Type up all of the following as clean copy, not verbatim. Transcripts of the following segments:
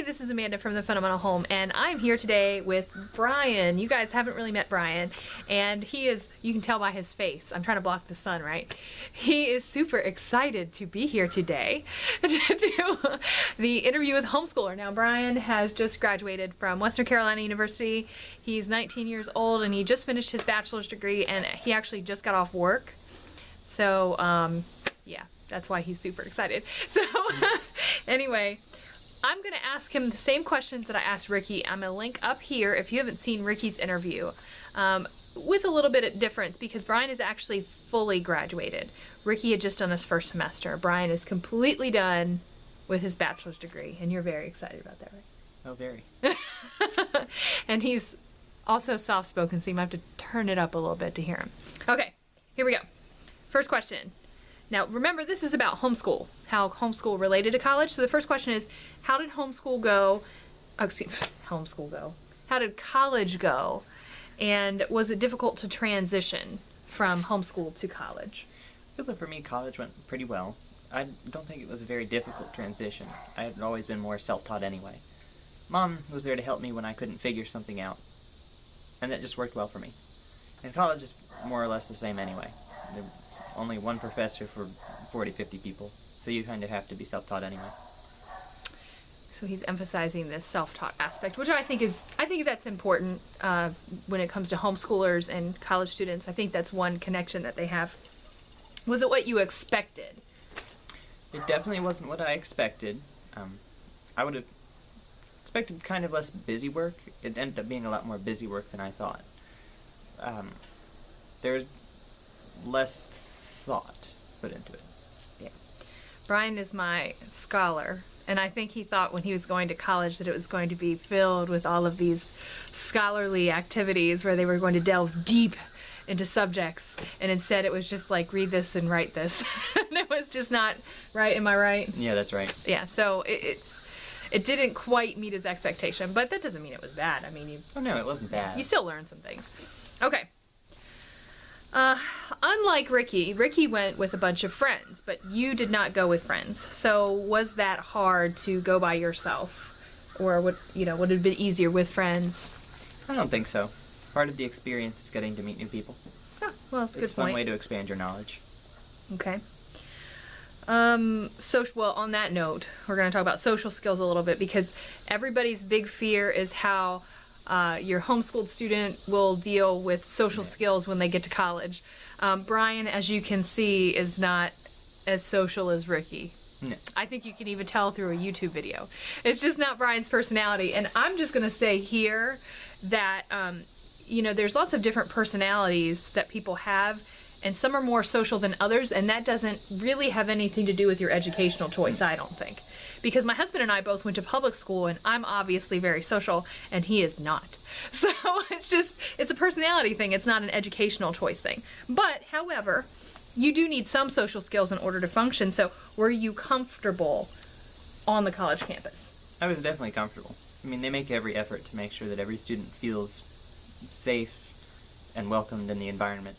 this is Amanda from The Fundamental Home, and I'm here today with Brian. You guys haven't really met Brian, and he is, you can tell by his face, I'm trying to block the sun, right? He is super excited to be here today to do the interview with Homeschooler. Now, Brian has just graduated from Western Carolina University. He's 19 years old, and he just finished his bachelor's degree, and he actually just got off work. So, yeah, that's why he's super excited. So, anyway, I'm going to ask him the same questions that I asked Ricky. I'm going to link up here if you haven't seen Ricky's interview, with a little bit of difference because Brian is actually fully graduated. Ricky had just done his first semester. Brian is completely done with his bachelor's degree, and you're very excited about that, right? Oh, very. And he's also soft-spoken, so you might have to turn it up a little bit to hear him. Okay, here we go. First question. Now, remember, this is about homeschool, how homeschool related to college. So the first question is, how did homeschool go? Oh, excuse me, homeschool go. How did college go? And was it difficult to transition from homeschool to college? I feel that for me, college went pretty well. I don't think it was a very difficult transition. I had always been more self-taught anyway. Mom was there to help me when I couldn't figure something out, and that just worked well for me. And college is more or less the same anyway. There's only one professor for 40, 50 people, so you kind of have to be self-taught anyway. So he's emphasizing this self-taught aspect, which I think that's important when it comes to homeschoolers and college students. I think that's one connection that they have. Was it what you expected? It definitely wasn't what I expected. I would have expected kind of less busy work. It ended up being a lot more busy work than I thought. There's less thought put into it. Yeah. Brian is my scholar, and I think he thought when he was going to college that it was going to be filled with all of these scholarly activities where they were going to delve deep into subjects, and instead it was just like read this and write this. And it was just not right. Am I right? Yeah, that's right. Yeah, so it didn't quite meet his expectation, but that doesn't mean it was bad. I mean, oh no, it wasn't bad. You still learned some things. Okay. Unlike Ricky went with a bunch of friends, but you did not go with friends. So was that hard to go by yourself, or would it have been easier with friends? I don't think so. Part of the experience is getting to meet new people. Oh, well, good point. It's a fun way to expand your knowledge. Okay. Well, on that note, we're going to talk about social skills a little bit because everybody's big fear is how your homeschooled student will deal with social skills when they get to college. Brian, as you can see, is not as social as Ricky. No. I think you can even tell through a YouTube video. It's just not Brian's personality. And I'm just going to say here that, there's lots of different personalities that people have, and some are more social than others, and that doesn't really have anything to do with your educational choice, I don't think. Because my husband and I both went to public school, and I'm obviously very social, and he is not. So it's a personality thing. It's not an educational choice thing. But, however, you do need some social skills in order to function. So were you comfortable on the college campus? I was definitely comfortable. I mean, they make every effort to make sure that every student feels safe and welcomed in the environment.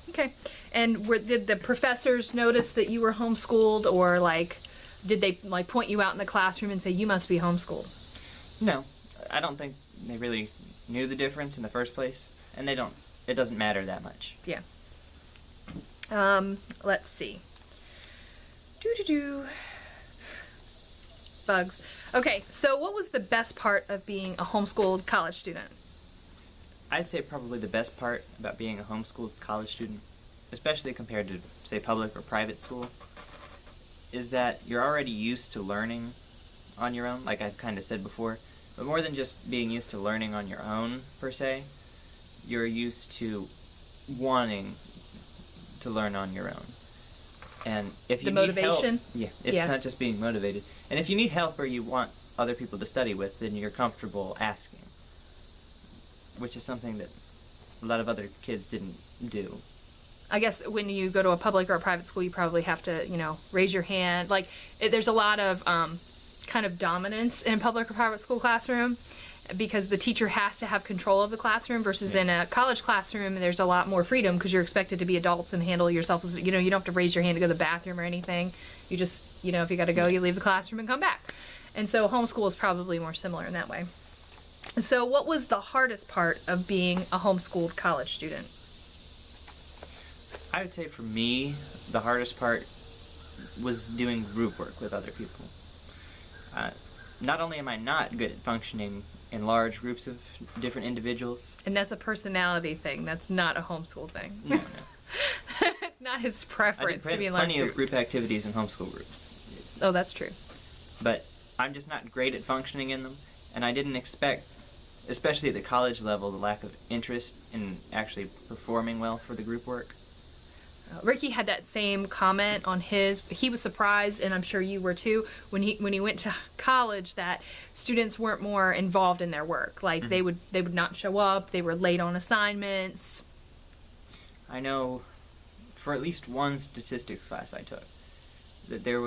Okay. And did the professors notice that you were homeschooled, or did they point you out in the classroom and say you must be homeschooled? No, I don't think they really knew the difference in the first place, and it doesn't matter that much. Yeah. Let's see. Bugs. Okay, so what was the best part of being a homeschooled college student? I'd say probably the best part about being a homeschooled college student, especially compared to, say, public or private school, is that you're already used to learning on your own, like I've kind of said before. But more than just being used to learning on your own, per se, you're used to wanting to learn on your own. And if you need help, it's not just being motivated. And if you need help or you want other people to study with, then you're comfortable asking, which is something that a lot of other kids didn't do. I guess when you go to a public or a private school, you probably have to, raise your hand. There's a lot of kind of dominance in a public or private school classroom because the teacher has to have control of the classroom versus in a college classroom, there's a lot more freedom because you're expected to be adults and handle yourself. You don't have to raise your hand to go to the bathroom or anything. You just, if you got to go, you leave the classroom and come back. And so homeschool is probably more similar in that way. So what was the hardest part of being a homeschooled college student? I would say for me, the hardest part was doing group work with other people. Not only am I not good at functioning in large groups of different individuals. And that's a personality thing. That's not a homeschool thing. No. It's not his preference to be in large plenty groups. of group activities in homeschool groups. Oh, that's true. But I'm just not great at functioning in them, and I didn't expect, especially at the college level, the lack of interest in actually performing well for the group work. Ricky had that same comment on his. He was surprised, and I'm sure you were too, when he went to college, that students weren't more involved in their work. Like they would not show up. They were late on assignments. I know, for at least one statistics class I took, that there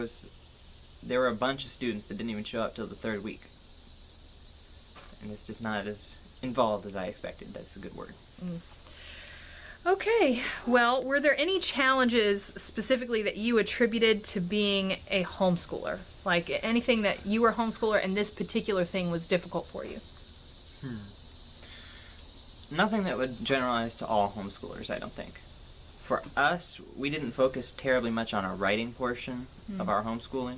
were a bunch of students that didn't even show up till the third week, and it's just not as involved as I expected. That's a good word. Okay, well, were there any challenges specifically that you attributed to being a homeschooler? Like anything that you were a homeschooler and this particular thing was difficult for you? Nothing that would generalize to all homeschoolers, I don't think. For us, we didn't focus terribly much on our writing portion of our homeschooling.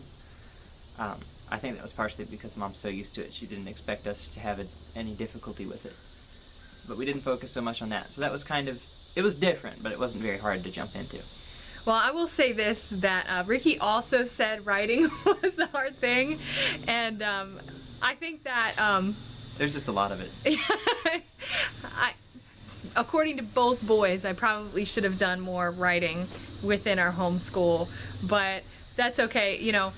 I think that was partially because Mom's so used to it, she didn't expect us to have any difficulty with it. But we didn't focus so much on that. So that was it was different, but it wasn't very hard to jump into. Well, I will say this, that Ricky also said writing was the hard thing, and I think that... There's just a lot of it. According to both boys, I probably should have done more writing within our homeschool, but that's okay. You know,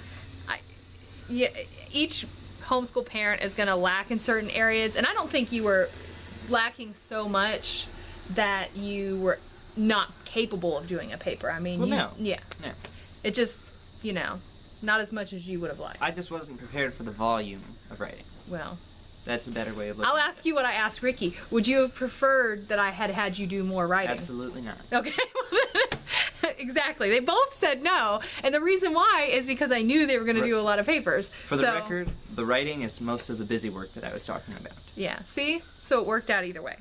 each homeschool parent is going to lack in certain areas, and I don't think you were lacking so much that you were not capable of doing a paper. I mean, no. Yeah. It just, not as much as you would have liked. I just wasn't prepared for the volume of writing. Well, that's a better way of looking I'll at ask you what I asked Ricky. Would you have preferred that I had you do more writing? Absolutely not. Okay. Exactly. They both said no, and the reason why is because I knew they were going to do a lot of papers. For the record, the writing is most of the busy work that I was talking about. Yeah. See? So it worked out either way.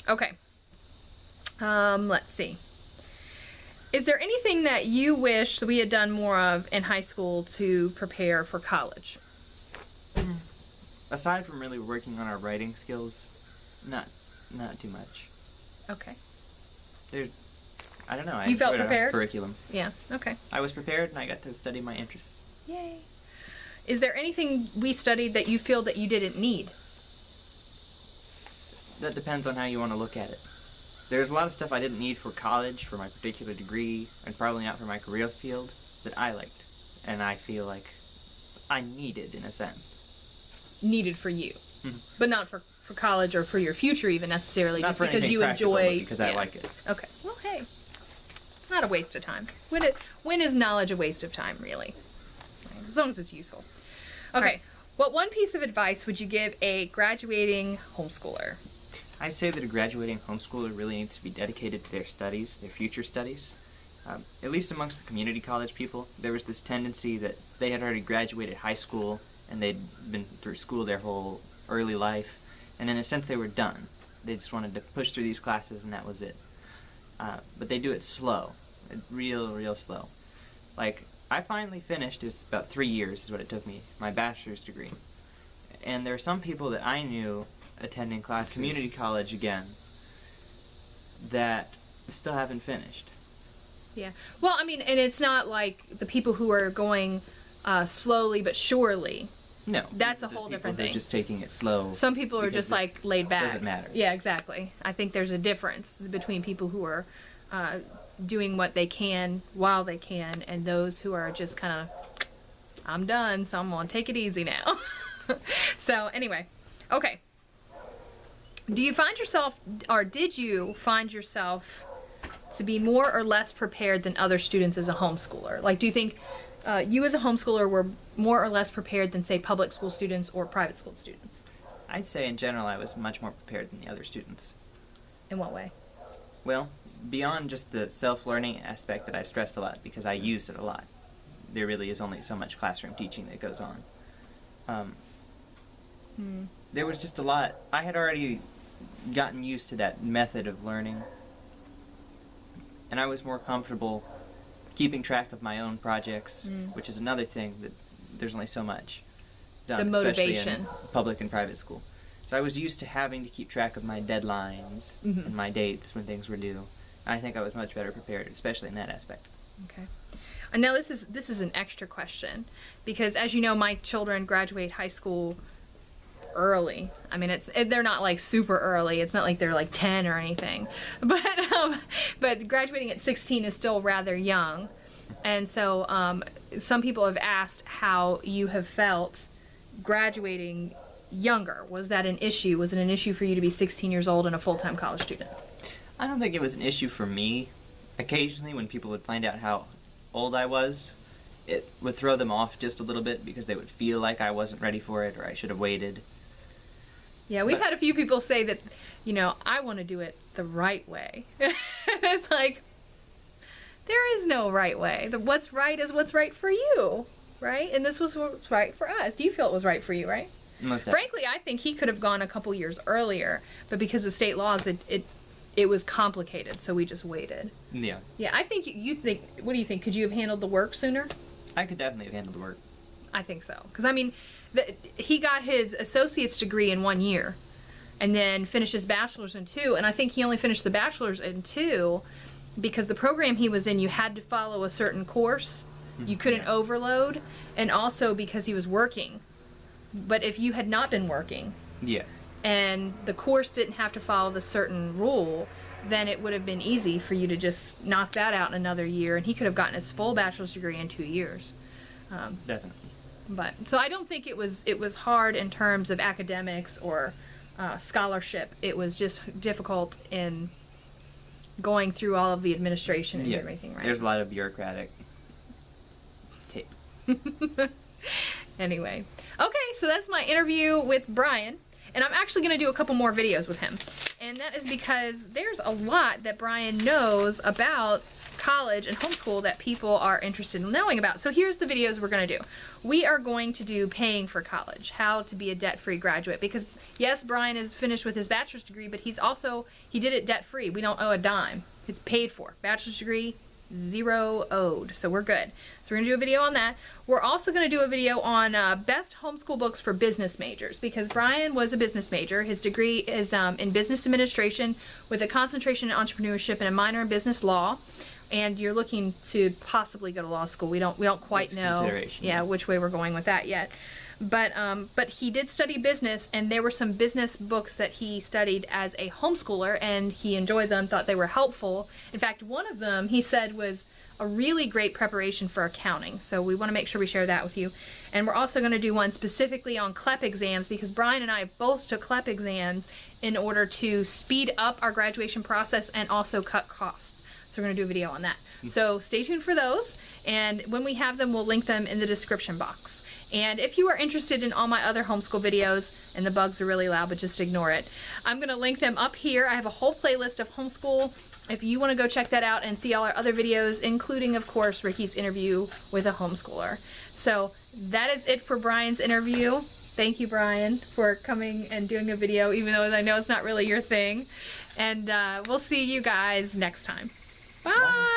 Okay. Let's see. Is there anything that you wish we had done more of in high school to prepare for college? Aside from really working on our writing skills, not too much. Okay. I don't know. You felt prepared? Curriculum. Yeah. Okay. I was prepared, and I got to study my interests. Yay. Is there anything we studied that you feel that you didn't need? That depends on how you want to look at it. There's a lot of stuff I didn't need for college, for my particular degree, and probably not for my career field, that I liked, and I feel like I needed, in a sense. Needed for you, but not for college or for your future even necessarily, not just for because you practical, enjoy. Because I like it. Okay. Well, hey, it's not a waste of time. When is knowledge a waste of time, really? As long as it's useful. Okay. What one piece of advice would you give a graduating homeschooler? I'd say that a graduating homeschooler really needs to be dedicated to their studies, their future studies. At least amongst the community college people, there was this tendency that they had already graduated high school and they'd been through school their whole early life, and in a sense they were done. They just wanted to push through these classes and that was it. But they do it slow, real slow. Like, I finally finished, it's about 3 years is what it took me, my bachelor's degree. And there are some people that I knew attending community college again that still haven't finished. Yeah. Well, I mean, and it's not like the people who are going slowly but surely. No. That's a whole different thing. They're just taking it slow. Some people are just like laid back. Doesn't matter. Yeah, exactly. I think there's a difference between people who are doing what they can while they can and those who are just kind of, I'm done, so I'm going to take it easy now. So anyway, okay. Do you find yourself, or did you find yourself to be more or less prepared than other students as a homeschooler? Like, do you think you as a homeschooler were more or less prepared than, say, public school students or private school students? I'd say in general I was much more prepared than the other students. In what way? Well, beyond just the self-learning aspect that I've stressed a lot because I used it a lot. There really is only so much classroom teaching that goes on. There was just a lot. I had already gotten used to that method of learning, and I was more comfortable keeping track of my own projects, which is another thing that there's only so much done, The motivation. especially in public and private school. So I was used to having to keep track of my deadlines and my dates when things were due. I think I was much better prepared, especially in that aspect. Okay. And now this is an extra question, because as you know, my children graduate high school early. I mean, they're not like super early. It's not like they're like 10 or anything, but graduating at 16 is still rather young. And so some people have asked how you have felt graduating younger. Was that an issue? Was it an issue for you to be 16 years old and a full-time college student? I don't think it was an issue for me. Occasionally, when people would find out how old I was, it would throw them off just a little bit because they would feel like I wasn't ready for it or I should have waited. Yeah, we've had a few people say that, I want to do it the right way. It's like, there is no right way. What's right is what's right for you, right? And this was what's right for us. Do you feel it was right for you, right? Most definitely. Frankly, I think he could have gone a couple years earlier, but because of state laws, it was complicated, so we just waited. Yeah. Yeah, I think what do you think? Could you have handled the work sooner? I could definitely have handled the work. I think so. Because, I mean, he got his associate's degree in 1 year and then finished his bachelor's in 2. And I think he only finished the bachelor's in 2 because the program he was in, you had to follow a certain course. You couldn't overload. And also because he was working. But if you had not been working, Yes. and the course didn't have to follow the certain rule, then it would have been easy for you to just knock that out in another year, and he could have gotten his full bachelor's degree in 2 years. Definitely. But so I don't think it was hard in terms of academics or scholarship. It was just difficult in going through all of the administration and everything, right? There's a lot of bureaucratic tape. Anyway. Okay, so that's my interview with Brian. And I'm actually going to do a couple more videos with him. And that is because there's a lot that Brian knows about college and homeschool that people are interested in knowing about. So here's the videos we're going to do. We are going to do paying for college, how to be a debt-free graduate. Because yes, Brian is finished with his bachelor's degree, but he did it debt-free. We don't owe a dime. It's paid for. Bachelor's degree, zero owed. So we're good. So we're going to do a video on that. We're also going to do a video on best homeschool books for business majors, because Brian was a business major. His degree is in business administration with a concentration in entrepreneurship and a minor in business law. And you're looking to possibly go to law school. We don't quite know which way we're going with that yet. But he did study business, and there were some business books that he studied as a homeschooler, and he enjoyed them, thought they were helpful. In fact, one of them he said was a really great preparation for accounting. So we want to make sure we share that with you. And we're also going to do one specifically on CLEP exams, because Brian and I both took CLEP exams in order to speed up our graduation process and also cut costs. So we're going to do a video on that. So stay tuned for those, and when we have them, we'll link them in the description box. And if you are interested in all my other homeschool videos, and the bugs are really loud, but just ignore it, I'm going to link them up here. I have a whole playlist of homeschool. If you want to go check that out and see all our other videos, including, of course, Ricky's interview with a homeschooler. So that is it for Brian's interview. Thank you, Brian, for coming and doing a video, even though I know it's not really your thing. And we'll see you guys next time. Bye!